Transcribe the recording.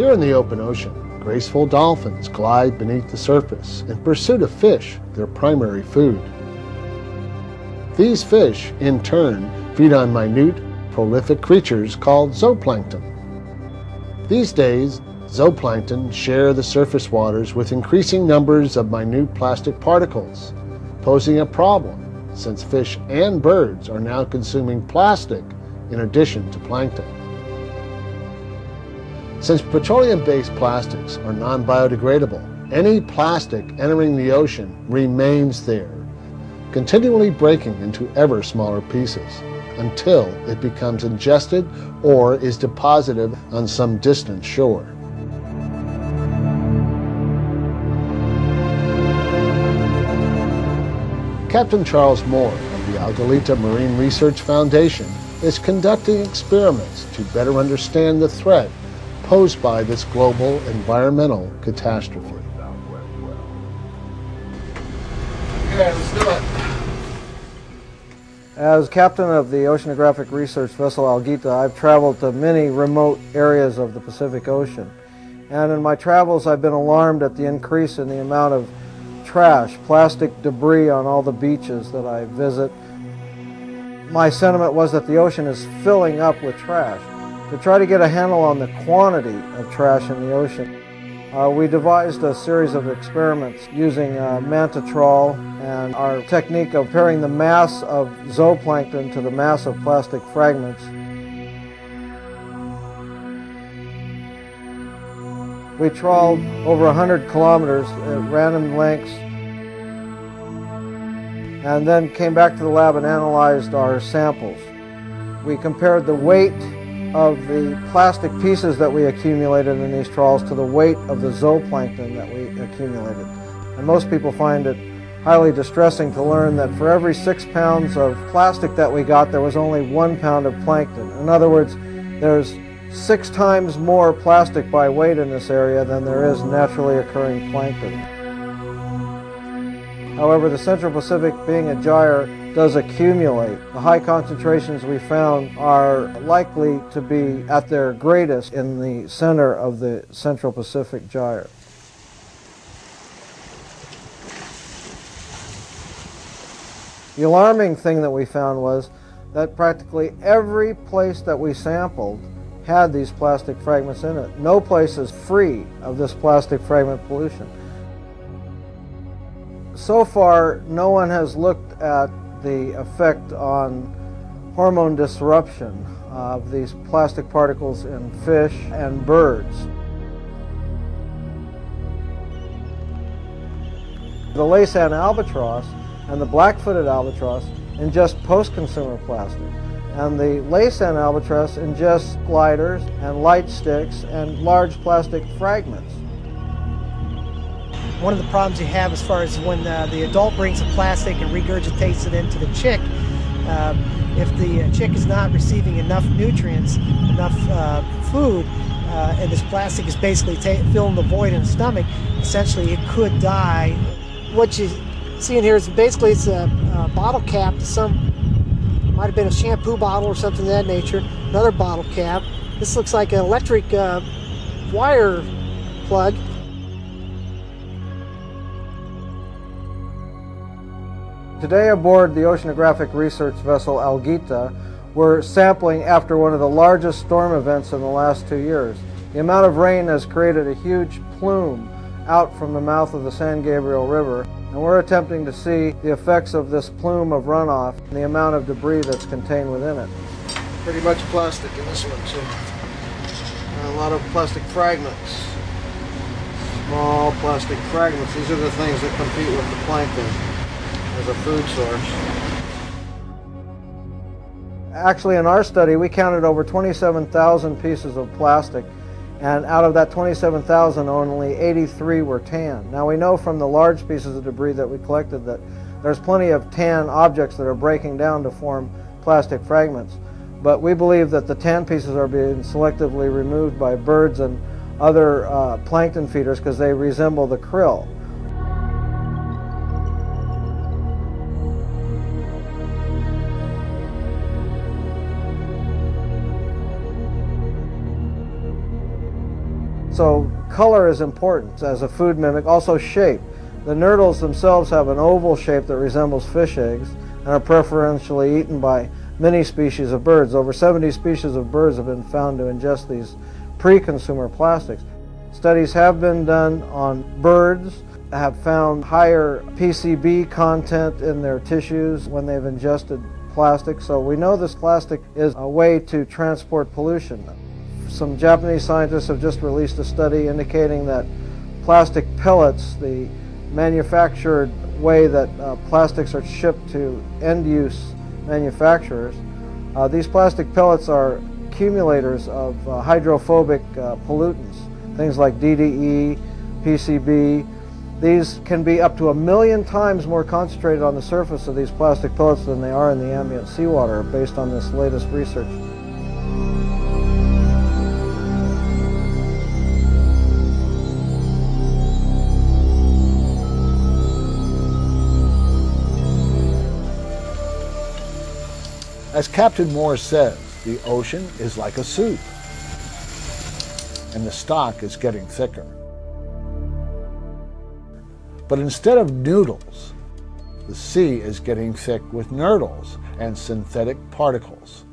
Here in the open ocean, graceful dolphins glide beneath the surface in pursuit of fish, their primary food. These fish, in turn, feed on minute, prolific creatures called zooplankton. These days, zooplankton share the surface waters with increasing numbers of minute plastic particles, posing a problem since fish and birds are now consuming plastic in addition to plankton. Since petroleum-based plastics are non-biodegradable, any plastic entering the ocean remains there, continually breaking into ever smaller pieces until it becomes ingested or is deposited on some distant shore. Captain Charles Moore of the Algalita Marine Research Foundation is conducting experiments to better understand the threat posed by this global environmental catastrophe. Okay, let's do it. As captain of the oceanographic research vessel Algalita, I've traveled to many remote areas of the Pacific Ocean. And in my travels, I've been alarmed at the increase in the amount of trash, plastic debris on all the beaches that I visit. My sentiment was that the ocean is filling up with trash. To try to get a handle on the quantity of trash in the ocean, we devised a series of experiments using manta trawl and our technique of comparing the mass of zooplankton to the mass of plastic fragments. We trawled over 100 kilometers at random lengths and then came back to the lab and analyzed our samples. We compared the weight of the plastic pieces that we accumulated in these trawls to the weight of the zooplankton that we accumulated. And most people find it highly distressing to learn that for every 6 pounds of plastic that we got, there was only 1 pound of plankton. In other words, there's 6 times more plastic by weight in this area than there is naturally occurring plankton. However, the Central Pacific, being a gyre, does accumulate. The high concentrations we found are likely to be at their greatest in the center of the Central Pacific gyre. The alarming thing that we found was that practically every place that we sampled had these plastic fragments in it. No place is free of this plastic fragment pollution. So far, no one has looked at the effect on hormone disruption of these plastic particles in fish and birds. The Laysan albatross and the black-footed albatross ingest post-consumer plastic, and the Laysan albatross ingests gliders and light sticks and large plastic fragments. One of the problems you have as far as when the adult brings the plastic and regurgitates it into the chick, if the chick is not receiving enough nutrients, enough food, and this plastic is basically filling the void in the stomach, essentially it could die. What you see in here is basically it's a bottle cap to might have been a shampoo bottle or something of that nature, another bottle cap. This looks like an electric wire plug. Today aboard the oceanographic research vessel Algalita, we're sampling after one of the largest storm events in the last 2 years. The amount of rain has created a huge plume out from the mouth of the San Gabriel River, and we're attempting to see the effects of this plume of runoff and the amount of debris that's contained within it. Pretty much plastic in this one too. And a lot of plastic fragments. Small plastic fragments. These are the things that compete with the plankton as a food source. Actually, in our study, we counted over 27,000 pieces of plastic, and out of that 27,000, only 83 were tan. Now, we know from the large pieces of debris that we collected that there's plenty of tan objects that are breaking down to form plastic fragments, but we believe that the tan pieces are being selectively removed by birds and other plankton feeders because they resemble the krill. So So color is important as a food mimic, also shape. The nurdles themselves have an oval shape that resembles fish eggs and are preferentially eaten by many species of birds. Over 70 species of birds have been found to ingest these pre-consumer plastics. Studies have been done on birds, have found higher PCB content in their tissues when they've ingested plastic. So we know this plastic is a way to transport pollution. Some Japanese scientists have just released a study indicating that plastic pellets, the manufactured way that plastics are shipped to end-use manufacturers, these plastic pellets are accumulators of hydrophobic pollutants, things like DDE, PCB. These can be up to 1 million times more concentrated on the surface of these plastic pellets than they are in the ambient seawater, based on this latest research. As Captain Moore says, the ocean is like a soup, and the stock is getting thicker. But instead of noodles, the sea is getting thick with nurdles and synthetic particles.